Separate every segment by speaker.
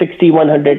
Speaker 1: 6100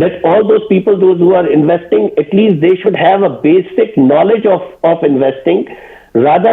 Speaker 1: that all those people, those who are investing, at least they should have a basic knowledge of investing. Rather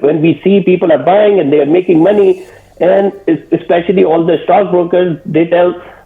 Speaker 1: When we see people are buying and they are making money, and especially all the stock brokers, they tell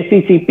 Speaker 1: SECP,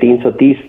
Speaker 1: 330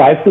Speaker 1: 5 to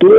Speaker 1: 2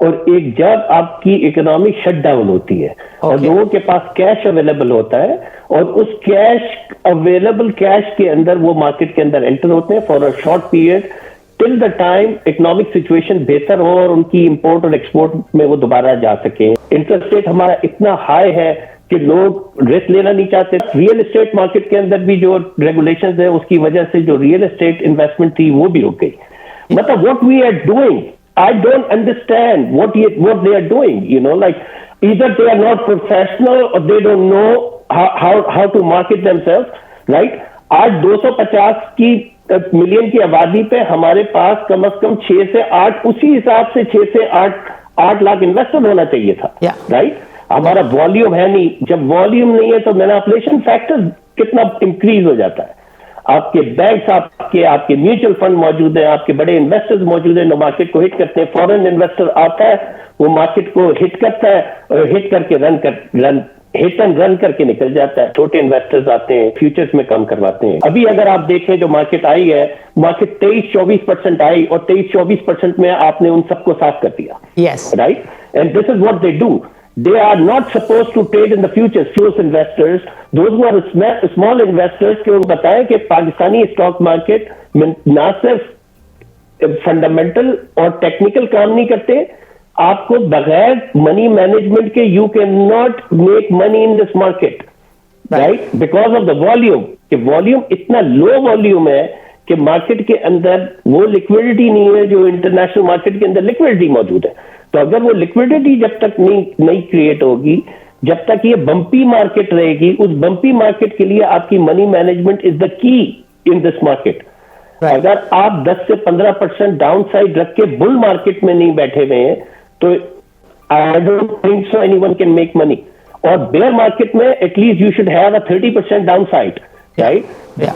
Speaker 1: اور ایک جب آپ کی economic shut down ہوتی ہے اور لوگوں کے پاس کیش اویلیبل ہوتا ہے اور اس اویلیبل کیش کے اندر وہ مارکیٹ کے اندر انٹر ہوتے ہیں for a short period till the time economic situation بہتر ہو اور ان کی امپورٹ اور ایکسپورٹ میں وہ دوبارہ جا سکیں. انٹرسٹ ریٹ ہمارا اتنا ہائی ہے کہ لوگ رسک لینا نہیں چاہتے. ریئل اسٹیٹ مارکیٹ کے اندر بھی جو ریگولیشنز ہیں اس کی وجہ سے جو ریئل اسٹیٹ انویسٹمنٹ تھی وہ بھی رک گئی. مطلب what we are doing, I don't understand what they are doing, like either they are not professional or they don't know how to market themselves, right? آج 250 کی ملین کی آبادی پہ ہمارے پاس کم از کم 6 سے 8 اسی حساب سے 6 سے 8 لاکھ انویسٹر ہونا چاہیے تھا, رائٹ؟ ہمارا والیوم ہے نہیں. جب والیوم نہیں ہے تو مینیپولیشن فیکٹر کتنا انکریز ہو جاتا ہے. آپ کے بینکس آپ کے میوچل فنڈ موجود ہیں, آپ کے بڑے انویسٹرز موجود ہیں جو مارکیٹ کو ہٹ کرتے ہیں. فورن انویسٹر آتا ہے, وہ مارکیٹ کو ہٹ کرتا ہے اور ہٹ کر کے ہٹ اینڈ رن کر کے نکل جاتا ہے. چھوٹے انویسٹرز آتے ہیں, فیوچرز میں کام کرواتے ہیں. ابھی اگر آپ دیکھیں جو مارکیٹ آئی ہے, مارکیٹ 23-24% آئی اور 23-24% میں آپ نے ان سب کو صاف کر دیا, right? And this is what they do. They are not supposed to trade in the futures. Few investors, those who are small investors, کہ ان کو بتائیں کہ پاکستانی اسٹاک مارکیٹ نہ صرف فنڈامنٹل اور ٹیکنیکل کام نہیں کرتے, آپ کو بغیر منی مینجمنٹ کے you can not make money in this market, right? Because of the volume. کہ والیوم اتنا لو والیوم ہے کہ مارکیٹ کے اندر وہ لکوڈیٹی نہیں ہے جو انٹرنیشنل مارکیٹ کے اندر لکوڈیٹی موجود ہے. تو اگر وہ لکوڈیٹی جب تک نہیں کریٹ ہوگی, جب تک یہ بمپی مارکیٹ رہے گی, اس بمپی مارکیٹ کے لیے آپ کی منی مینجمنٹ از دا کی ان دس مارکیٹ. اگر آپ 10 سے 15% ڈاؤن سائڈ رکھ کے بل مارکیٹ میں نہیں بیٹھے ہوئے ہیں تو I don't think so anyone can make money. اور بیئر مارکیٹ میں at least you should have a 30% downside, right?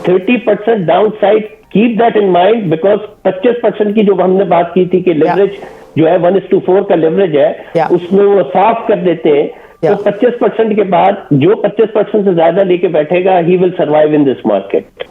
Speaker 1: 30% downside, keep that in mind, because 25% کی جو ہم نے بات کی تھی کہ لیوریج جو ہے 1:4 کا لیوریج ہے, اس میں وہ صاف کر دیتے ہیں. تو 25% کے بعد جو 25% سے زیادہ لے کے بیٹھے گا, ہی will survive in this market.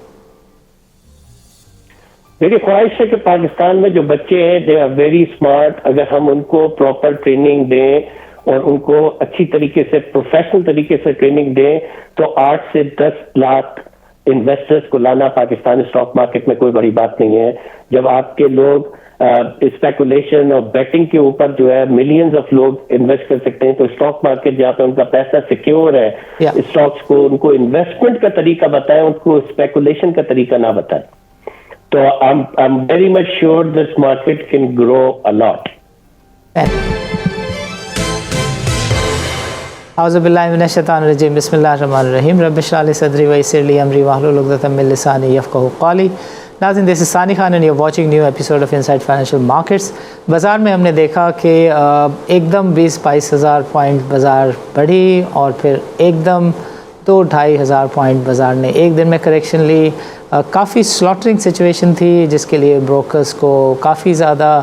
Speaker 1: میری خواہش ہے کہ پاکستان میں جو بچے ہیں دے آر ویری اسمارٹ. اگر ہم ان کو پراپر ٹریننگ دیں اور ان کو اچھی طریقے سے پروفیشنل طریقے سے ٹریننگ دیں تو 8 سے 10 لاکھ انویسٹرز کو لانا پاکستان اسٹاک مارکیٹ میں کوئی بڑی بات نہیں ہے. جب آپ کے لوگ اسپیکولیشن اور بیٹنگ کے اوپر جو ہے ملینز آف لوگ انویسٹ کر سکتے ہیں, تو اسٹاک مارکیٹ جہاں پہ ان کا پیسہ سیکیور ہے, اسٹاکس کو ان کو انویسٹمنٹ کا طریقہ بتائیں, ان کو اسپیکولیشن کا طریقہ نہ بتائیں. تو I'm very much sure this market can grow a lot.
Speaker 2: اعوذ باللہ من الشیطان الرجیم. بسم اللہ الرحمن الرحیم. رب اشرح لی صدری ویسر لی امری واحلل عقدۃ من لسانی یفقہوا قولی. ناظرین, this is Sani Khan and you are watching new episode of inside financial markets. بازار میں ہم نے دیکھا کہ ایک دم 20-22 ہزار پوائنٹ بازار بڑھی اور پھر ایک دم 2-2.5 ہزار پوائنٹ بازار نے ایک دن میں کریکشن لی. کافی سلاٹرنگ سچویشن تھی جس کے لیے بروکرز کو کافی زیادہ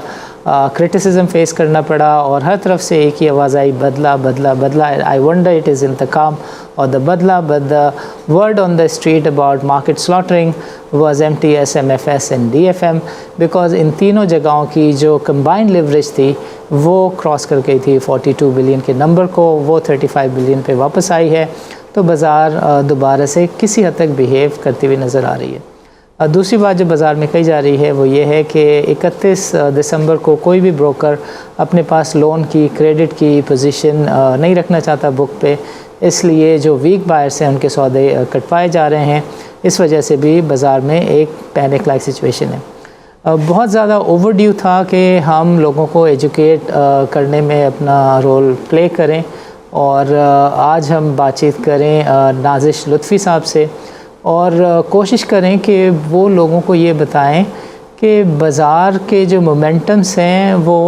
Speaker 2: کرٹیسزم فیس کرنا پڑا اور ہر طرف سے ایک ہی آواز آئی, بدلا بدلا بدلا. آئی ونڈر اٹ از انتقام اور دا بدلا, but the word on the street about market slaughtering was MTS, MFS and DFM, because ان تینوں جگہوں کی جو کمبائنڈ لیوریج تھی وہ کراس کر گئی تھی 42 بلین کے نمبر کو, وہ 35 بلین پہ واپس آئی ہے. تو بازار دوبارہ سے کسی حد تک بیہیو کرتی ہوئی نظر آ رہی ہے. دوسری بات جو بازار میں کہی جا رہی ہے وہ یہ ہے کہ 31 دسمبر کو کوئی بھی بروکر اپنے پاس لون کی کریڈٹ کی پوزیشن نہیں رکھنا چاہتا بک پہ, اس لیے جو ویک بائرس ہیں ان کے سودے کٹوائے جا رہے ہیں. اس وجہ سے بھی بازار میں ایک پینک لائک سچویشن ہے. بہت زیادہ اوور ڈیو تھا کہ ہم لوگوں کو ایجوکیٹ کرنے میں اپنا رول پلے کریں, اور آج ہم بات چیت کریں نازش لطفی صاحب سے اور کوشش کریں کہ وہ لوگوں کو یہ بتائیں کہ بازار کے جو مومنٹمس ہیں وہ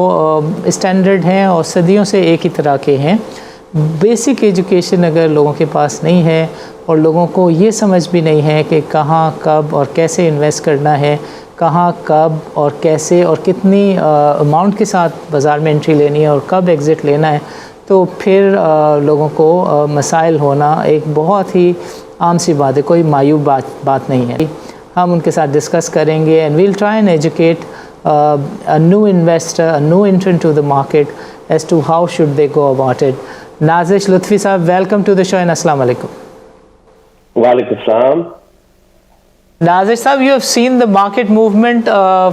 Speaker 2: اسٹینڈرڈ ہیں اور صدیوں سے ایک ہی طرح کے ہیں. بیسک ایجوکیشن اگر لوگوں کے پاس نہیں ہے اور لوگوں کو یہ سمجھ بھی نہیں ہے کہ کہاں کب اور کیسے انویسٹ کرنا ہے, کہاں کب اور کیسے اور کتنی اماؤنٹ کے ساتھ بازار میں انٹری لینی ہے اور کب ایگزٹ لینا ہے, تو پھر لوگوں کو مسائل ہونا ایک بہت ہی عام سی بات ہے, کوئی معیوب بات نہیں ہے. ہم ان کے ساتھ ڈسکس کریں گے and we'll try and educate a new investor, a new entrant to the market, as to how should they go about it. Nazish Lutfi sahab, welcome to the show and Assalamu alaikum.
Speaker 1: Walaikum salam.
Speaker 2: Nazish sahab, you have seen the market movement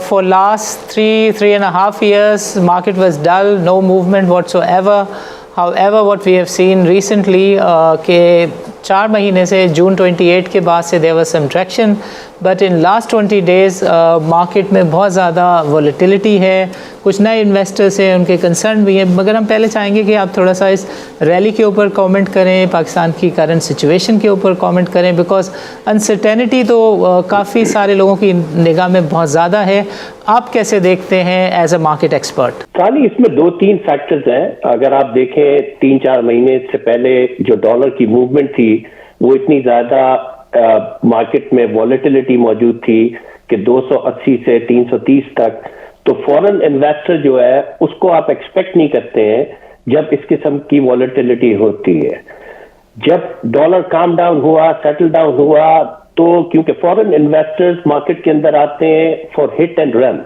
Speaker 2: for last 3.5 years. Market was dull, no movement whatsoever. However, what we have seen recently کہ 4 مہینے سے جون 28 کے بعد سے there was some traction, but in last 20 days market میں بہت زیادہ volatility ہے. کچھ نئے انویسٹرس ہیں, ان کے کنسرن بھی ہیں, مگر ہم پہلے چاہیں گے کہ آپ تھوڑا سا اس ریلی کے اوپر کامنٹ کریں, پاکستان کی کرنٹ سچویشن کے اوپر کامنٹ کریں, بیکاز انسرٹینٹی تو کافی سارے لوگوں کی نگاہ میں بہت زیادہ ہے. آپ کیسے دیکھتے ہیں ایز اے مارکیٹ ایکسپرٹ؟
Speaker 1: خالی اس میں 2-3 فیکٹرز ہیں. اگر آپ دیکھیں 3-4 مہینے سے پہلے جو ڈالر کی موومنٹ تھی وہ اتنی زیادہ مارکیٹ میں والیٹیلیٹی موجود تھی کہ 280 سے 330 تک, تو فورن انویسٹر جو ہے اس کو آپ ایکسپیکٹ نہیں کرتے ہیں جب اس قسم کی والیٹیلیٹی ہوتی ہے. جب ڈالر کام ڈاؤن ہوا, سیٹل ڈاؤن ہوا, تو کیونکہ فورن انویسٹرز مارکیٹ کے اندر آتے ہیں فار ہٹ اینڈ رن,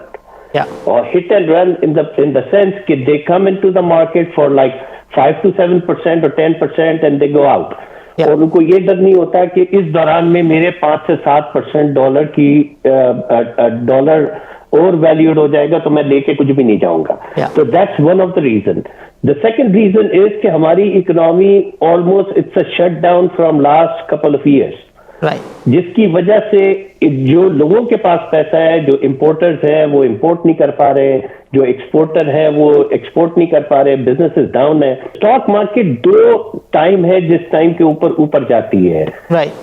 Speaker 1: اور hit and run in the sense کہ they come in to the market for like 5 to 7% اور 10% اینڈ دے گو آؤٹ. اور ان کو یہ ڈر نہیں ہوتا کہ اس دوران میں میرے 5 سے 7% ڈالر اور ویلیوڈ ہو جائے گا تو میں لے کے کچھ بھی نہیں جاؤں گا. تو that's one of the reason. The second reason is کہ ہماری economy almost it's a shut down from last couple of years, جس کی وجہ سے جو لوگوں کے پاس پیسہ ہے, جو امپورٹرز ہیں وہ امپورٹ نہیں کر پا رہے, جو ایکسپورٹر ہیں وہ ایکسپورٹ نہیں کر پا رہے, بزنسز ڈاؤن ہے. اسٹاک مارکیٹ 2 ٹائم ہے جس ٹائم کے اوپر جاتی ہے.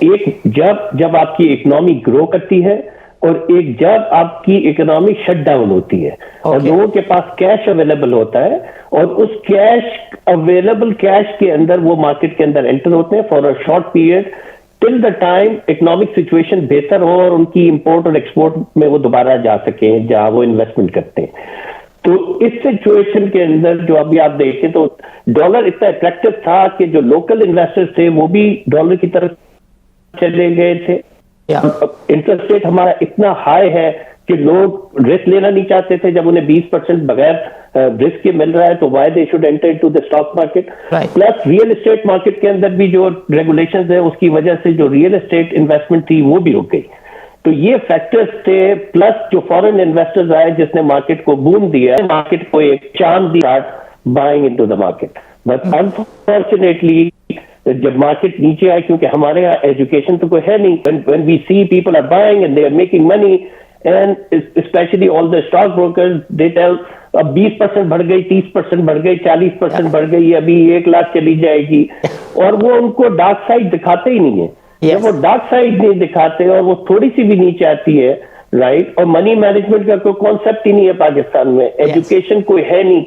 Speaker 1: ایک جب آپ کی اکنامی گرو کرتی ہے, اور ایک جب آپ کی اکنامی شٹ ڈاؤن ہوتی ہے, اور لوگوں کے پاس کیش اویلیبل ہوتا ہے, اور اس اویلیبل کیش کے اندر وہ مارکیٹ کے اندر انٹر ہوتے ہیں for a short period till the time economic situation بہتر ہو اور ان کی امپورٹ اور ایکسپورٹ میں وہ دوبارہ جا سکیں جہاں وہ انویسٹمنٹ کرتے ہیں. تو اس سچویشن کے اندر جو ابھی آپ دیکھیں تو ڈالر اتنا اٹریکٹو تھا کہ جو لوکل انویسٹر تھے وہ بھی ڈالر کی طرف چلے گئے تھے. انٹرسٹ ریٹ ہمارا اتنا ہائی ہے کہ لوگ رسک لینا نہیں چاہتے تھے. جب انہیں 20% بغیر رسک کے مل رہا ہے تو why they should enter into the stock market. Plus real estate market کے اندر بھی جو ریگولیشنز ہیں اس کی وجہ سے جو ریئل اسٹیٹ انویسٹمنٹ تھی وہ بھی رک گئی. تو یہ فیکٹرز تھے, پلس جو فورن انویسٹرز آئے جس نے مارکیٹ کو بوم دیا, مارکیٹ کو ایک چانس دیا buying into the market. But unfortunately جب مارکیٹ نیچے آئے, کیونکہ ہمارے یہاں ایجوکیشن تو کوئی ہے نہیں, when we see people are buying and they are making money, and especially all the stock brokers, they tell اب 20% بڑھ گئی, 30% بڑھ گئی, 40% بڑھ گئی, ابھی 1 لاکھ چلی جائے گی, اور وہ ان کو ڈارک سائڈ دکھاتے ہی نہیں ہے. جب وہ ڈارک سائڈ نہیں دکھاتے اور وہ تھوڑی سی بھی نیچے آتی ہے, رائٹ, اور منی مینجمنٹ کا کوئی کانسیپٹ ہی نہیں ہے پاکستان میں, ایجوکیشن کوئی ہے نہیں,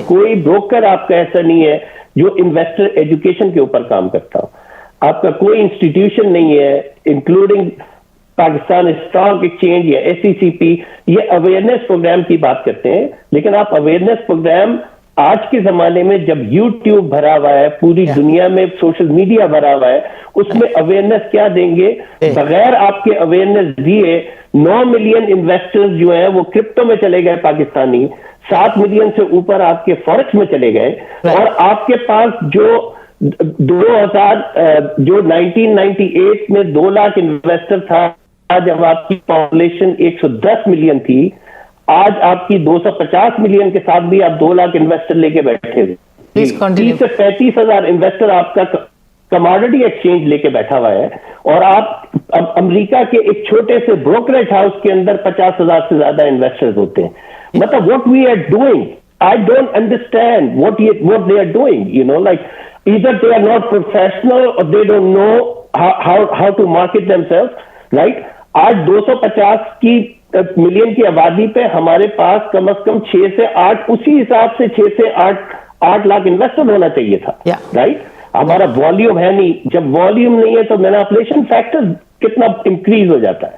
Speaker 1: کوئی بروکر آپ کا ایسا نہیں ہے جو انویسٹر ایجوکیشن کے اوپر کام کرتا ہو. آپ کا کوئی انسٹیٹیوشن نہیں ہے انکلوڈنگ پاکستان اسٹاک ایکسچینج یا SECP. یہ اویئرنیس پروگرام کی بات کرتے ہیں, لیکن آپ اویئرنیس پروگرام آج کے زمانے میں جب YouTube بھرا ہوا ہے, پوری دنیا میں سوشل میڈیا بھرا ہوا ہے, اس میں اویئرنیس کیا دیں گے؟ بغیر آپ کے اویئرنیس دیے 9 ملین انویسٹرز جو ہیں وہ کرپٹو میں چلے گئے پاکستانی, 7 ملین سے اوپر آپ کے فورکس میں چلے گئے, اور آپ کے پاس جو 1998 میں 2 لاکھ انویسٹر تھا جب آپ کی پاپولیشن 110 ملین تھی, آج آپ کی 250 ملین کے ساتھ بھی آپ 2 لاکھ انویسٹر لے کے بیٹھے ہوئے. 30 سے 35 ہزار انویسٹر آپ کا کموڈٹی ایکسچینج لے کے بیٹھا ہوا ہے, اور آپ اب امریکہ کے ایک چھوٹے سے بروکریج ہاؤس کے اندر 50,000 سے زیادہ انویسٹرز ہوتے ہیں. مطلب what we are doing, I don't understand what they are doing, you know, like either they are not professional or they don't know how to market themselves, right? آج 250 million کی آبادی پہ ہمارے پاس کم از کم 6 سے 8, اسی حساب سے 6 سے 8 لاکھ انویسٹر ہونا چاہیے تھا, رائٹ. ہمارا والیوم ہے نہیں. جب والیوم نہیں ہے تو مینیپولیشن فیکٹر کتنا انکریز ہو جاتا ہے.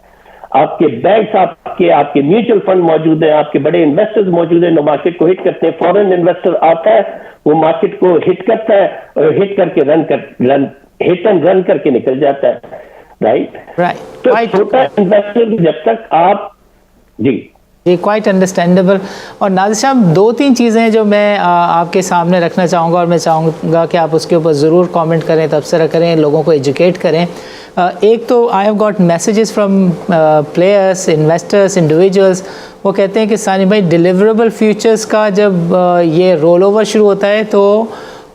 Speaker 1: آپ کے بینکس, آپ کے میوچل فنڈ موجود ہیں, آپ کے بڑے انویسٹرز موجود ہیں جو مارکیٹ کو ہٹ کرتے ہیں. فورن انویسٹر آتا ہے, وہ مارکیٹ کو ہٹ کرتا ہے, اور ہٹ کر کے ہٹ اینڈ رن کر کے نکل جاتا ہے, رائٹ. تو چھوٹا انویسٹر جب تک آپ, جی
Speaker 2: یہ کوائٹ انڈرسٹینڈیبل. اور ناظر صاحب 2-3 چیزیں ہیں جو میں آپ کے سامنے رکھنا چاہوں گا اور میں چاہوں گا کہ آپ اس کے اوپر ضرور کامنٹ کریں, تبصرہ کریں, لوگوں کو ایجوکیٹ کریں. ایک تو I have got messages from players, investors, individuals. وہ کہتے ہیں کہ ثانی بھائی ڈیلیوریبل فیوچرس کا جب یہ رول اوور شروع ہوتا ہے تو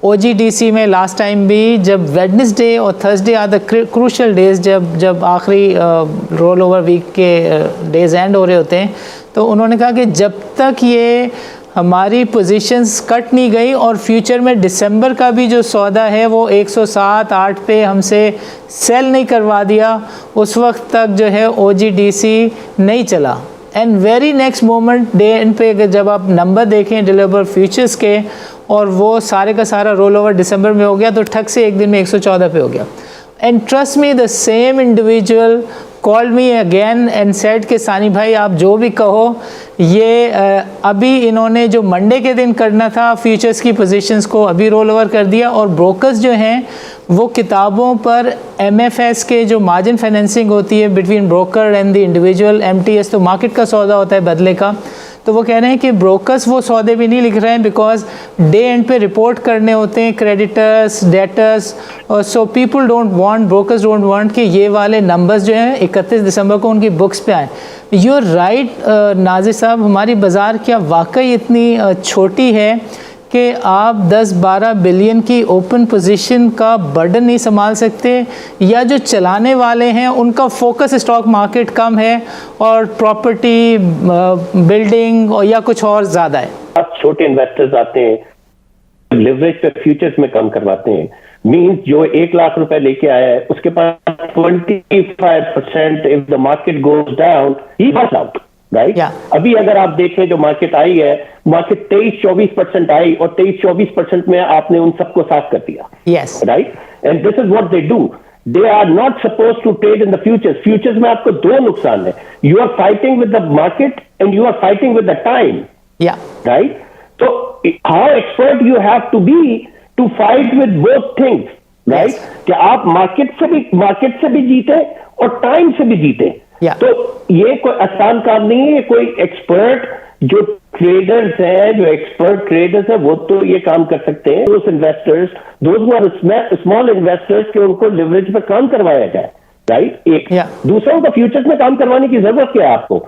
Speaker 2: او جی ڈی سی میں لاسٹ ٹائم بھی جب ویڈنسڈے اور Thursday are the crucial days, جب آخری رول اوور ویک کے ڈیز اینڈ ہو رہے ہوتے ہیں, تو انہوں نے کہا کہ جب تک یہ ہماری پوزیشنز کٹ نہیں گئی اور فیوچر میں دسمبر کا بھی جو سودا ہے وہ 107.8 پہ ہم سے سیل نہیں کروا دیا, اس وقت تک جو ہے او جی ڈی سی نہیں چلا. And very next moment day end پہ جب آپ نمبر دیکھیں ڈیلیور فیوچرز کے, اور وہ سارے کا سارا رول اوور دسمبر میں ہو گیا, تو ٹھگ سے ایک دن میں 114 پہ ہو گیا. And trust me the same individual call me again and said کہ ثانی بھائی آپ جو بھی کہو, یہ ابھی انہوں نے جو منڈے کے دن کرنا تھا فیوچرز کی پوزیشنز کو ابھی رول اوور کر دیا, اور بروکرز جو ہیں وہ کتابوں پر ایم ایف ایس کے جو مارجن فائنینسنگ ہوتی ہے between broker and the individual, M T S تو مارکیٹ کا سودا ہوتا ہے بدلے کا, تو وہ کہہ رہے ہیں کہ بروکرز وہ سودے بھی نہیں لکھ رہے ہیں بیکاز ڈے اینڈ پہ رپورٹ کرنے ہوتے ہیں کریڈیٹرز, ڈیٹرز, اور so people don't want, brokers don't want کہ یہ والے نمبرز جو ہیں 31 دسمبر کو ان کی بکس پہ آئیں. یو آر رائٹ ناظر صاحب, ہماری بازار کیا واقعی اتنی چھوٹی ہے کہ آپ 10-12 بلین کی اوپن پوزیشن کا برڈن نہیں سنبھال سکتے, یا جو چلانے والے ہیں ان کا فوکس اسٹاک مارکیٹ کم ہے اور پراپرٹی, بلڈنگ یا کچھ اور زیادہ ہے؟
Speaker 1: چھوٹے انویسٹرز آتے ہیں لیوریج پہ فیوچرز میں کام کرواتے ہیں, مینس جو 1 لاکھ روپے لے کے آیا ہے اس کے پاس 25% if the market goes down he falls out, right? ابھی اگر آپ دیکھیں جو مارکیٹ آئی ہے, مارکیٹ 23-24% آئی اور 23-24% میں آپ نے ان سب کو صاف کر دیا, right? And this is what they do. They are not supposed to trade in the futures. Futures میں آپ کو 2 نقصان ہے, you are fighting with the market and you are fighting with the time, right? So how expert you have to be to fight with both things, right? کہ آپ market سے بھی جیتے اور ٹائم سے بھی جیتے. تو یہ کوئی آسان کام نہیں ہے. کوئی ایکسپرٹ جو ٹریڈرز ہیں, جو ایکسپرٹ ٹریڈرز ہیں, وہ تو یہ کام کر سکتے ہیں. Those investors, those small investors کہ ان کو لیوریج پر کام کروایا جائے, رائٹ. ایک دوسروں کو فیوچرز میں کام کروانے کی ضرورت کیا ہے آپ کو,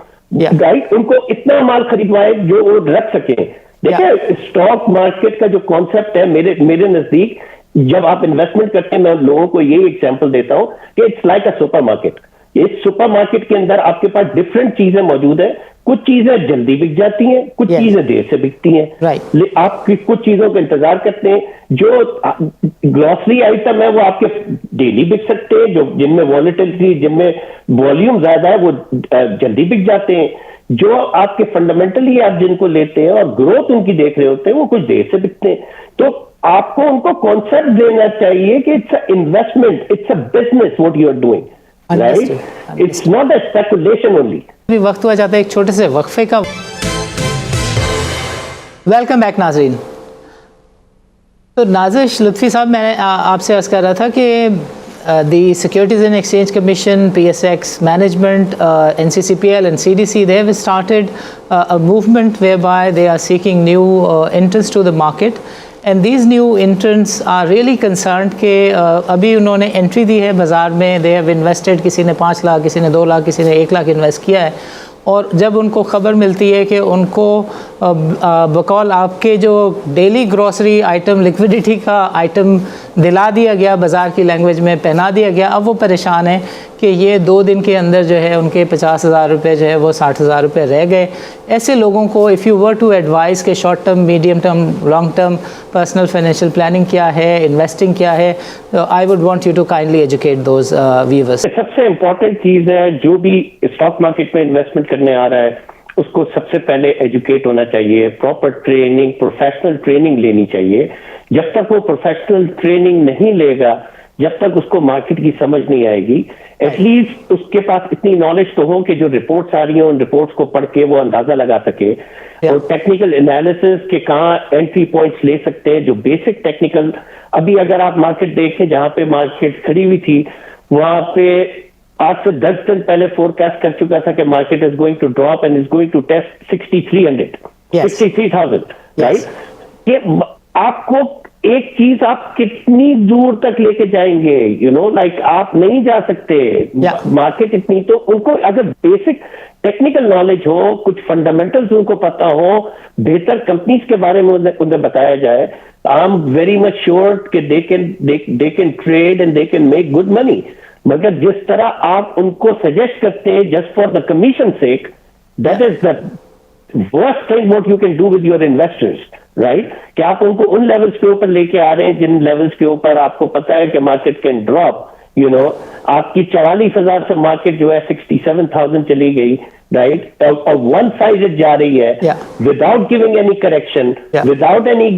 Speaker 1: رائٹ. ان کو اتنا مال خریدوائے جو وہ رکھ سکیں. دیکھیں اسٹاک مارکیٹ کا جو کانسیپٹ ہے میرے نزدیک, جب آپ انویسٹمنٹ کرتے ہیں, میں لوگوں کو یہی ایگزامپل دیتا ہوں کہ it's like a supermarket. اس سپر مارکیٹ کے اندر آپ کے پاس ڈفرینٹ چیزیں موجود ہیں. کچھ چیزیں جلدی بک جاتی ہیں, کچھ چیزیں دیر سے بکتی ہیں. آپ کچھ چیزوں کا انتظار کرتے ہیں. جو گروسری آئٹم ہے وہ آپ کے ڈیلی بک سکتے ہیں, جو جن میں والیٹیلٹی, جن میں والیوم زیادہ ہے, وہ جلدی بک جاتے ہیں. جو آپ کے فنڈامنٹلی آپ جن کو لیتے ہیں اور گروتھ ان کی دیکھ رہے ہوتے ہیں, وہ کچھ دیر سے بکتے ہیں. تو آپ کو ان کو کانسیپٹ دینا چاہیے کہ it's a investment, it's a business what you are doing, right. It's not a speculation only.
Speaker 2: وقت ہوا جاتا ہے ایک چھوٹے سے وقفے کا. ویلکم بیک ناظرین. تو ناظر لطفی صاحب, میں آپ سے عرض کر رہا تھا کہ the Securities and Exchange Commission, PSX management, NCCPL and CDC, they have started a movement whereby they are seeking new entrants to the market, and these new entrants are really concerned کہ ابھی انہوں نے entry دی ہے بازار میں, they have invested, کسی نے 5 لاکھ, کسی نے 2 لاکھ, کسی نے 1 لاکھ انویسٹ کیا ہے, اور جب ان کو خبر ملتی ہے کہ ان کو بقول آپ کے جو ڈیلی گروسری آئٹم, لیکویڈیٹی کا آئٹم دلا دیا گیا, بازار کی لینگویج میں پہنا دیا گیا, اب وہ پریشان ہیں کہ یہ 2 دن کے اندر جو ہے ان کے 50,000 روپے جو ہے وہ 60,000 روپے رہ گئے. ایسے لوگوں کو if you were to advise کہ short term, medium term, long term personal financial planning کیا ہے, انویسٹنگ کیا ہے, I would want you to kindly educate those viewers.
Speaker 1: سب سے امپورٹنٹ چیز ہے, جو بھی اسٹاک مارکیٹ میں انویسٹمنٹ کرنے آ رہا ہے اس کو سب سے پہلے ایجوکیٹ ہونا چاہیے, پراپر ٹریننگ, پروفیشنل ٹریننگ لینی چاہیے. جب تک وہ پروفیشنل ٹریننگ نہیں لے گا, جب تک اس کو مارکیٹ کی سمجھ نہیں آئے گی, ایٹ لیسٹ اس کے پاس اتنی نالج تو ہو کہ جو رپورٹس آ رہی ہیں ان رپورٹس کو پڑھ کے وہ اندازہ لگا سکے, اور ٹیکنیکل انالیسس کے کہاں انٹری پوائنٹس لے سکتے ہیں, جو بیسک ٹیکنیکل. ابھی اگر آپ مارکیٹ دیکھیں, جہاں پہ مارکیٹ کھڑی ہوئی تھی وہاں پہ آج سے 10 دن پہلے فورکاسٹ کر چکا تھا کہ market is going to drop and is going to test 6300 63,000 right. کہ آپ کو ایک چیز آپ کتنی دور تک لے کے جائیں گے, لائک آپ نہیں جا سکتے مارکیٹ اتنی. تو ان کو اگر بیسک ٹیکنیکل نالج ہو, کچھ فنڈامنٹلز ان کو پتا ہو, بہتر کمپنیز کے بارے میں انہیں بتایا جائے, I am very much sure کہ they can trade and they can make good money. مگر جس طرح آپ ان کو سجیسٹ کرتے ہیں just for the commission sake, that is the worst thing what you can do with your investors, right? کہ آپ ان کو ان لیولز کے اوپر لے کے آ رہے ہیں جن لیولز کے اوپر آپ کو پتا ہے کہ مارکیٹ کین ڈراپ. آپ کی 44,000 سے مارکیٹ جو ہے 67,000 چلی گئی, رائٹ, اور ون سائڈڈ جا رہی ہے without giving any correction, without any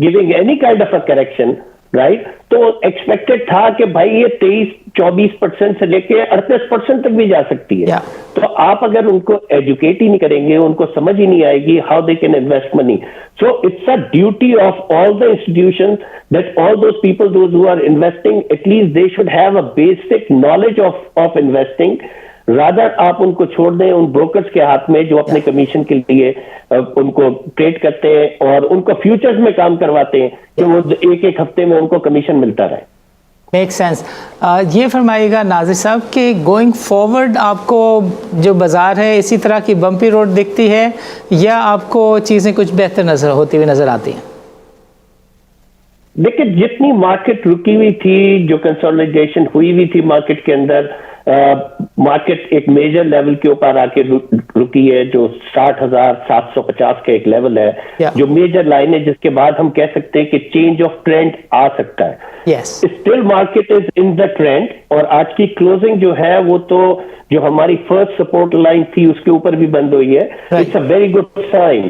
Speaker 1: giving any kind of a correction, right. تو ایکسپیکٹڈ تھا کہ بھائی یہ 23-24% سے لے کے 38% تک بھی جا سکتی ہے. تو آپ اگر ان کو ایجوکیٹ ہی نہیں کریں گے, ان کو سمجھ ہی نہیں آئے گی how they can invest money. So it's a duty of all the institutions that all those people those who are investing, at least they should have a basic knowledge of investing. Rather آپ ان کو چھوڑ دیں ان brokers کے ہاتھ میں جو اپنے کمیشن کے لیے ان کو ٹریڈ کرتے ہیں اور ان کو فیوچرز میں کام کرواتے ہیں کہ وہ ایک ہفتے میں ان کو کمیشن ملتا رہے.
Speaker 2: Make sense. یہ فرمائیے گا ناظر صاحب کہ گوئنگ فارورڈ آپ کو جو بازار ہے اسی طرح کی بمپی روڈ دکھتی ہے یا آپ کو چیزیں کچھ بہتر ہوتی ہوئی نظر آتی ہیں؟
Speaker 1: دیکھیں جتنی مارکیٹ رکی ہوئی تھی, جو کنسولیڈیشن ہوئی ہوئی تھی مارکیٹ کے اندر, مارکیٹ ایک میجر لیول کے اوپر آ کے رکی ہے جو 60,750 کا ایک لیول ہے, جو میجر لائن ہے جس کے بعد ہم کہہ سکتے ہیں کہ چینج آف ٹرینڈ آ سکتا ہے. Still market is in the trend, اور آج کی کلوزنگ جو ہے وہ تو جو ہماری فرسٹ سپورٹ لائن تھی اس کے اوپر بھی بند ہوئی ہے. It's a very good sign,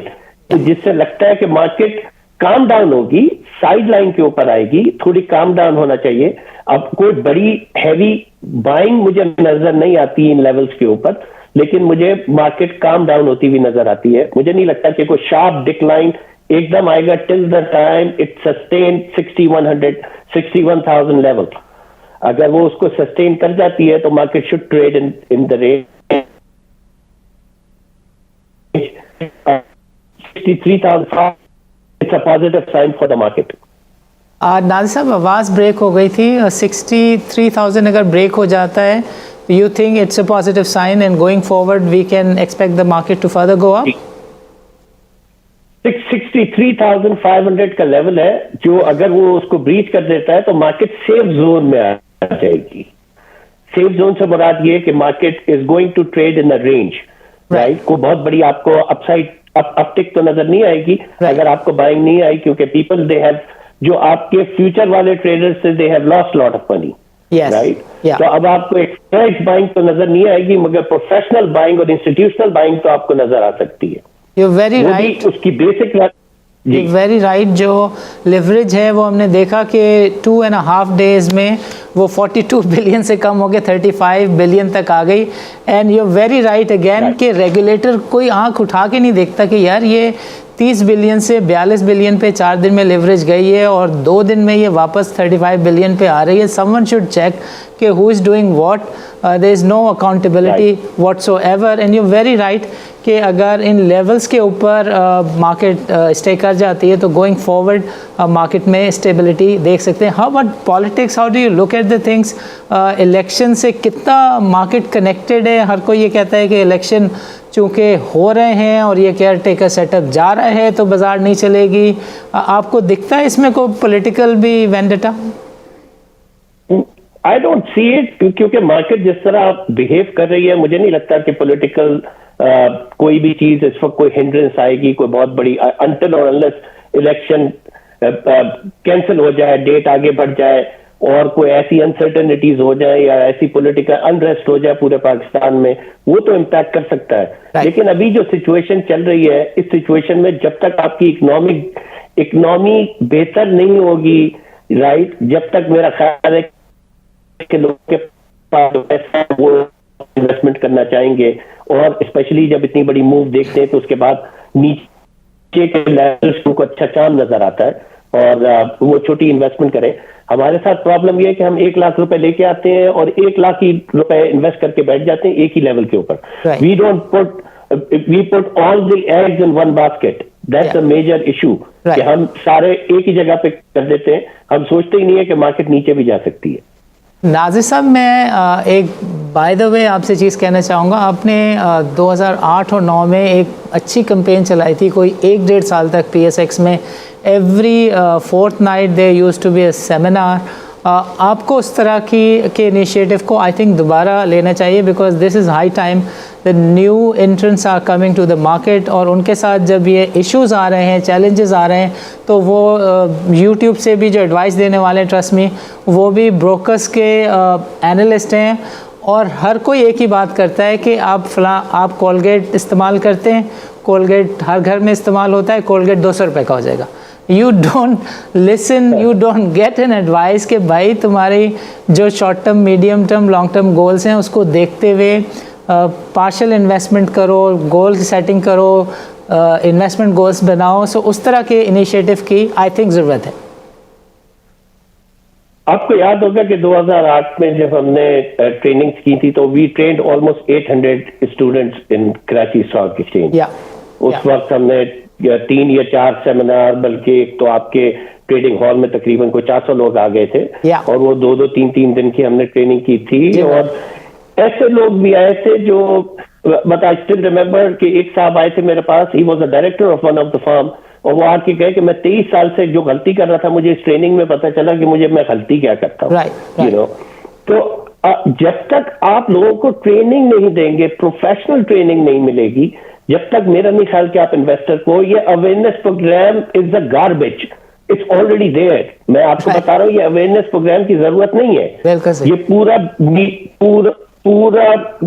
Speaker 1: جس سے لگتا ہے کہ مارکیٹ کام ڈاؤن ہوگی, سائڈ لائن کے اوپر آئے گی, تھوڑی کام ڈاؤن ہونا چاہیے. اب کوئی بڑی ہیوی بائنگ مجھے نظر نہیں آتی ان لیولز کے اوپر, لیکن مجھے مارکیٹ کام ڈاؤن ہوتی ہوئی نظر آتی ہے. مجھے نہیں لگتا کہ کوئی شارپ ڈکلائن ایک دم آئے گا till the time it sustain 61,000 level. اگر وہ اس کو سسٹین کر جاتی ہے تو market should trade in the range 63,000. It's a positive sign for the market.
Speaker 2: ناظر صاحب آواز بریک ہو گئی تھی. 63,000 اگر بریک ہو جاتا ہے, you think it's a positive sign and going forward we can expect the market to further go up?
Speaker 1: 63,500 کا level ہے جو اگر وہ اس کو بریچ کر دیتا ہے تو مارکیٹ سیف زون میں آ جائے گی. سیف زون سے مراد یہ کہ market is going to trade in range, right. کو بہت بڑی آپ کو اپ سائڈ اپ ٹک تو نظر نہیں آئے گی اگر آپ کو بائنگ نہیں آئی, کیونکہ پیپل دے ہیو, جو آپ کے فیوچر والے ٹریڈر سے they have lost lot of money, right. تو اب آپ کو ایک فریش بائنگ تو نظر نہیں آئے گی, مگر پروفیشنل بائنگ اور انسٹیٹیوشنل بائنگ تو آپ کو نظر آ سکتی ہے.
Speaker 2: You're very right.
Speaker 1: اس کی بیسک
Speaker 2: ویری رائٹ. جو لیوریج ہے وہ ہم نے دیکھا کہ 2.5 days میں وہ 42 بلین سے کم ہو کے 35 بلین تک آ گئی. And you very right again کہ ریگولیٹر کوئی آنکھ اٹھا کے نہیں دیکھتا کہ یار یہ 30 بلین سے 42 بلین پہ 4 دن میں لیوریج گئی ہے اور 2 دن میں یہ واپس 35 بلین پہ آ رہی ہے. سم ون شوڈ چیک کہ who is doing what. There is no accountability whatsoever. And you very right کہ اگر ان لیولز کے اوپر مارکیٹ اسٹے کر جاتی ہے تو گوئنگ فارورڈ مارکیٹ میں اسٹیبلٹی دیکھ سکتے ہیں. How about politics, how do you look at the things? Election سے کتنا مارکیٹ کنیکٹڈ ہے؟ ہر کوئی یہ کہتا ہے کہ الیکشن چونکہ ہو رہے ہیں اور یہ کیئر ٹیکر سیٹ اپ جا رہا ہے تو بازار نہیں چلے گی. آپ کو دکھتا ہے اس میں کوئی پولیٹیکل بھی vendetta?
Speaker 1: I don't see it, کیونکہ مارکیٹ جس طرح بہیو کر رہی ہے مجھے نہیں لگتا کہ پولیٹیکل کوئی بھی چیز اس وقت کوئی ہنڈرنس آئے گی, کوئی بہت بڑی, انٹل اور انلیس الیکشن کینسل ہو جائے, ڈیٹ آگے بڑھ جائے اور کوئی ایسی انسرٹنٹیز ہو جائے یا ایسی پولیٹیکل انریسٹ ہو جائے پورے پاکستان میں, وہ تو امپیکٹ کر سکتا ہے. لیکن ابھی جو سچویشن چل رہی ہے, اس سچویشن میں جب تک آپ کی اکنامی بہتر نہیں ہوگی, رائٹ, جب تک میرا خیال ہے کہ لوگ کے پاس وہ انویسٹمنٹ کرنا چاہیں گے, اور اسپیشلی جب اتنی بڑی موو دیکھتے ہیں تو اس کے بعد نیچے کے لیولز کو اچھا چاند نظر آتا ہے, اور وہ چھوٹی انویسٹمنٹ کریں. ہمارے ساتھ پرابلم یہ ہے کہ ہم 1 لاکھ روپے لے کے آتے ہیں اور 1 لاکھ ہی روپے انویسٹ کر کے بیٹھ جاتے ہیں ایک ہی لیول کے اوپر. We put all the eggs in one basket. That's a major issue کہ ہم سارے ایک ہی جگہ پہ کر دیتے ہیں. ہم سوچتے ہی نہیں ہے کہ مارکیٹ نیچے بھی جا سکتی ہے.
Speaker 2: ناظر صاحب میں ایک بائی دا وے آپ سے چیز کہنا چاہوں گا. آپ نے 2008 اور 2009 میں ایک اچھی کمپین چلائی تھی کوئی 1-1.5 سال تک پی ایس ایکس میں. Every fortnight they use to be a seminar. آپ کو اس طرح کے انیشیٹو کو آئی تھنک دوبارہ لینا چاہیے because this is high time. The new entrants are coming to the market اور ان کے ساتھ جب یہ ایشوز آ رہے ہیں, چیلنجز آ رہے ہیں, تو وہ یوٹیوب سے بھی جو ایڈوائس دینے والے ہیں ٹرسٹ می وہ بھی بروکرز کے اینالسٹ ہیں اور ہر کوئی ایک ہی بات کرتا ہے کہ آپ کولگیٹ استعمال کرتے ہیں, کولگیٹ ہر گھر میں استعمال ہوتا ہے, کولگیٹ 200 روپے کا ہو جائے گا. You don't listen, you don't get an advice کہ بھائی تمہاری جو short term, medium term, long term goals ہیں اس کو دیکھتے ہوئے پارشل انویسٹمنٹ کرو, گول سیٹنگ کرو, انویسٹمنٹ گولس بناؤ. سو اس طرح کے انیشیٹو کی آئی تھنک ضرورت ہے.
Speaker 1: آپ کو یاد ہوگا کہ 2008 میں جب ہم نے ٹریننگز کی تھی تو وی ٹرینڈ آلموسٹ 800 اسٹوڈنٹس ان کراچی اسٹاک ایکسچینج. اس وقت ہم نے 3 یا 4 سیمینار, بلکہ ایک تو آپ کے ٹریڈنگ ہال میں تقریباً کوئی 400 لوگ آ گئے تھے اور وہ 2-2, 3-3 دن کی ہم نے ٹریننگ کی تھی. اور ایسے لوگ بھی آئے تھے جو بٹ آئی اسٹل ریمبر کہ ایک صاحب آئے تھے میرے پاس, he was a director of one of the firm, اور وہ آ کے کہے کہ میں 23 سال سے جو غلطی کر رہا تھا مجھے اس ٹریننگ میں پتا چلا کہ میں غلطی کیا کرتا ہوں. تو جب تک آپ لوگوں کو ٹریننگ نہیں دیں گے, پروفیشنل ٹریننگ نہیں ملے گی, جب تک میرا نہیں خیال کہ آپ انویسٹر کو یہ awareness program is a garbage, it's already there. میں آپ کو بتا رہا ہوں یہ اویئرنیس پروگرام کی ضرورت نہیں ہے. یہ پورا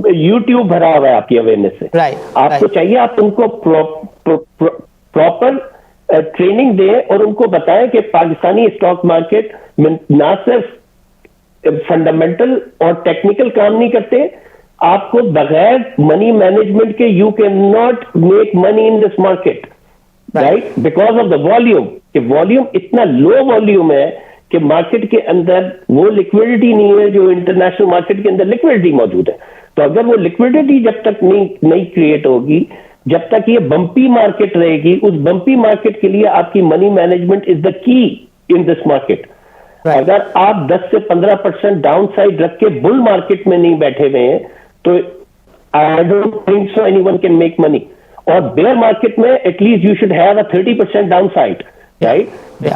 Speaker 1: یوٹیوب بھرا ہوا ہے آپ کی اویئرنیس سے. آپ کو چاہیے آپ ان کو پراپر ٹریننگ دیں اور ان کو بتائیں کہ پاکستانی اسٹاک مارکیٹ نہ صرف فنڈامنٹل اور ٹیکنیکل کام نہیں کرتے, آپ کو بغیر منی مینجمنٹ کے you can not make money in this market, right, because of the volume. کہ والیوم اتنا لو والیوم ہے کہ مارکیٹ کے اندر وہ لکوڈیٹی نہیں ہے جو انٹرنیشنل مارکیٹ کے اندر لکوڈیٹی موجود ہے. تو اگر وہ لکوڈیٹی جب تک نہیں کریٹ ہوگی, جب تک یہ بمپی مارکیٹ رہے گی, اس بمپی مارکیٹ کے لیے آپ کی منی مینجمنٹ از دا کی ان دس مارکیٹ. اگر آپ 10 سے 15% ڈاؤن سائڈ رکھ کے بل مارکیٹ میں نہیں بیٹھے ہوئے ہیں تو I don't think so anyone can make money. اور بیئر مارکیٹ میں at least you should have a 30% downside, right.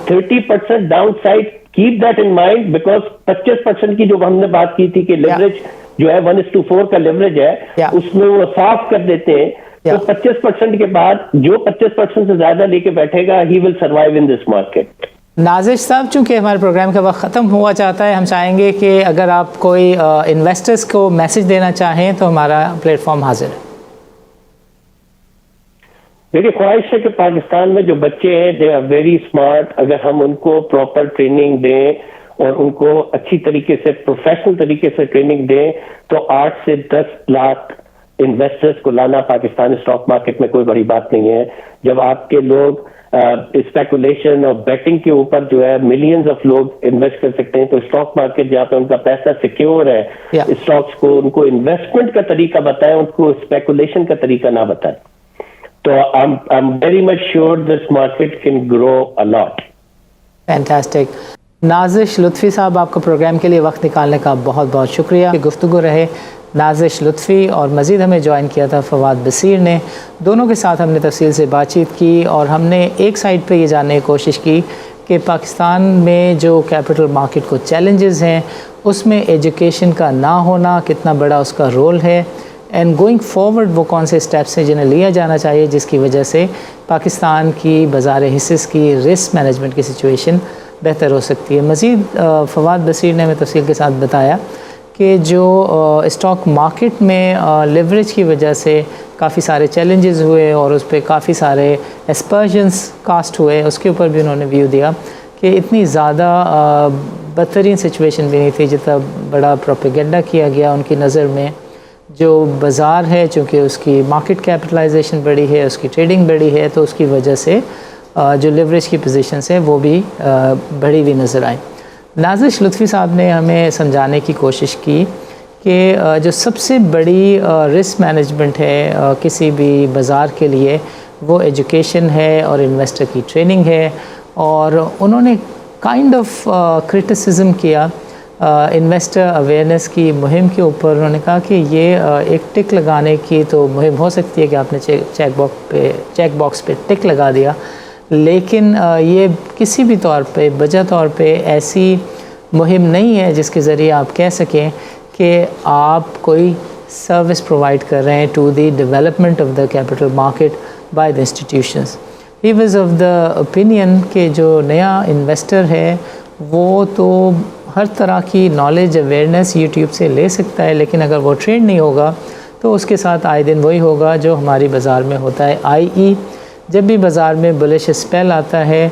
Speaker 1: 30% downside, keep that in mind, because 25% کی جو ہم نے بات کی تھی کہ لیوریج جو ہے 1:4 کا لیوریج ہے, اس میں وہ صاف کر دیتے ہیں. تو 25% کے بعد جو 25% سے زیادہ لے کے بیٹھے گا ہی will survive in this market.
Speaker 2: نازش صاحب, چونکہ ہمارے پروگرام کا وقت ختم ہوا چاہتا ہے, ہم چاہیں گے کہ اگر آپ کوئی انویسٹرز کو میسج دینا چاہیں تو ہمارا پلیٹ فارم حاضر ہے.
Speaker 1: میری خواہش ہے کہ پاکستان میں جو بچے ہیں دے آر ویری اسمارٹ. اگر ہم ان کو پراپر ٹریننگ دیں اور ان کو اچھی طریقے سے پروفیشنل طریقے سے ٹریننگ دیں تو 8 سے 10 لاکھ انویسٹرز کو لانا پاکستانی اسٹاک مارکیٹ میں کوئی بڑی بات نہیں ہے. جب آپ کے لوگ اسپیکولیشن اور بیٹنگ کے اوپر جو ہے ملینز آف لوگ انویسٹ کر سکتے ہیں, تو اسٹاک مارکیٹ جہاں پہ ان کا پیسہ سیکیور ہے, اسٹاکس کو ان کو انویسٹمنٹ کا طریقہ بتائیں, ان کو اسپیکولیشن کا طریقہ نہ بتائیں. تو I'm very much sure this market can grow a lot.
Speaker 2: Fantastic. نازش لطفی صاحب, آپ کا پروگرام کے لیے وقت نکالنے کا بہت بہت شکریہ. گفتگو رہے نازش لطفی اور مزید ہمیں جوائن کیا تھا فواد بصیر نے. دونوں کے ساتھ ہم نے تفصیل سے بات چیت کی اور ہم نے ایک سائڈ پہ یہ جاننے کی کوشش کی کہ پاکستان میں جو کیپٹل مارکیٹ کو چیلنجز ہیں اس میں ایجوکیشن کا نہ ہونا کتنا بڑا اس کا رول ہے, اینڈ گوئنگ فارورڈ وہ کون سے اسٹیپس ہیں جنہیں لیا جانا چاہیے جس کی وجہ سے پاکستان کی بازار حصص کی رسک مینجمنٹ کی سچویشن بہتر ہو سکتی ہے. مزید فواد بصیر نے ہمیں تفصیل کے ساتھ بتایا کہ جو اسٹاک مارکیٹ میں لیوریج کی وجہ سے کافی سارے چیلنجز ہوئے اور اس پہ کافی سارے اسپرجنس کاسٹ ہوئے, اس کے اوپر بھی انہوں نے ویو دیا کہ اتنی زیادہ بدترین سچویشن بھی نہیں تھی جتنا بڑا پروپیگنڈا کیا گیا ان کی نظر میں. جو بازار ہے چونکہ اس کی مارکیٹ کیپٹلائزیشن بڑی ہے, اس کی ٹریڈنگ بڑی ہے, تو اس کی وجہ سے جو لیوریج کی پوزیشنز ہیں وہ بھی بڑھی ہوئی نظر آئیں. نازش لطفی صاحب نے ہمیں سمجھانے کی کوشش کی کہ جو سب سے بڑی رسک مینجمنٹ ہے کسی بھی بازار کے لیے وہ ایجوکیشن ہے اور انویسٹر کی ٹریننگ ہے. اور انہوں نے کائنڈ آف کرٹیسزم کیا انویسٹر اویئرنیس کی مہم کے اوپر. انہوں نے کہا کہ یہ ایک ٹک لگانے کی تو مہم ہو سکتی ہے کہ آپ نے چیک باکس پہ ٹک لگا دیا، لیکن یہ کسی بھی طور پہ بجا طور پہ ایسی مہم نہیں ہے جس کے ذریعے آپ کہہ سکیں کہ آپ کوئی سروس پرووائڈ کر رہے ہیں to the development of the capital market by the institutions. He was of the opinion کہ جو نیا انویسٹر ہے وہ تو ہر طرح کی نالج اویئرنیس یوٹیوب سے لے سکتا ہے، لیکن اگر وہ ٹرینڈ نہیں ہوگا تو اس کے ساتھ آئے دن وہی ہوگا جو ہماری بازار میں ہوتا ہے. i.e. جب بھی بازار میں بلش اسپیل آتا ہے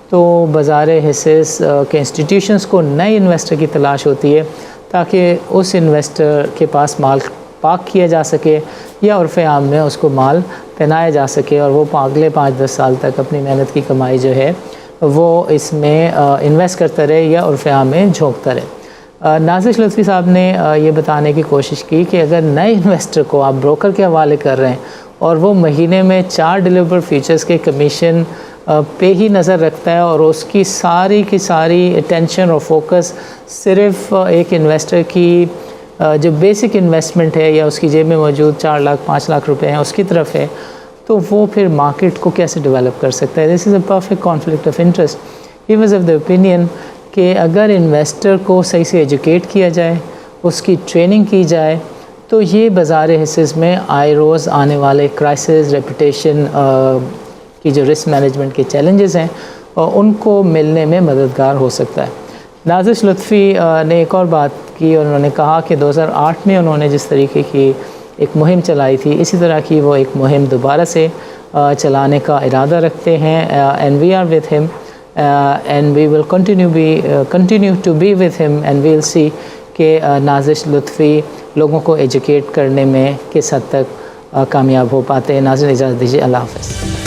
Speaker 2: تو بازار حصص کے انسٹیٹیوشنز کو نئے انویسٹر کی تلاش ہوتی ہے تاکہ اس انویسٹر کے پاس مال پارک کیا جا سکے یا عرف عام میں اس کو مال پہنایا جا سکے اور وہ اگلے 5-10 سال تک اپنی محنت کی کمائی جو ہے وہ اس میں انویسٹ کرتا رہے یا عرف عام میں جھونکتا رہے. نازش لطفی صاحب نے یہ بتانے کی کوشش کی کہ اگر نئے انویسٹر کو آپ بروکر کے حوالے کر رہے ہیں اور وہ مہینے میں 4 ڈیلیور فیچرز کے کمیشن پہ ہی نظر رکھتا ہے اور اس کی ساری کی ساری اٹینشن اور فوکس صرف ایک انویسٹر کی جو بیسک انویسٹمنٹ ہے یا اس کی جیب میں موجود 4 لاکھ 5 لاکھ روپے ہیں اس کی طرف ہے، تو وہ پھر مارکیٹ کو کیسے ڈیولپ کر سکتا ہے؟ This is a perfect conflict of interest. He was of the opinion کہ اگر انویسٹر کو صحیح سے ایجوکیٹ کیا جائے، اس کی ٹریننگ کی جائے، تو یہ بازار حصص میں آئے روز آنے والے کرائسس ریپوٹیشن کی جو رسک مینجمنٹ کے چیلنجز ہیں ان کو ملنے میں مددگار ہو سکتا ہے. نازش لطفی نے ایک اور بات کی اور انہوں نے کہا کہ 2008 میں انہوں نے جس طریقے کی ایک مہم چلائی تھی اسی طرح کی وہ ایک مہم دوبارہ سے چلانے کا ارادہ رکھتے ہیں. And we are with him and we will continue to be with him and we will see کہ نازش لطفی لوگوں کو ایجوکیٹ کرنے میں کس حد تک کامیاب ہو پاتے ہیں. ناظرین اجازت دیجیے، اللہ حافظ.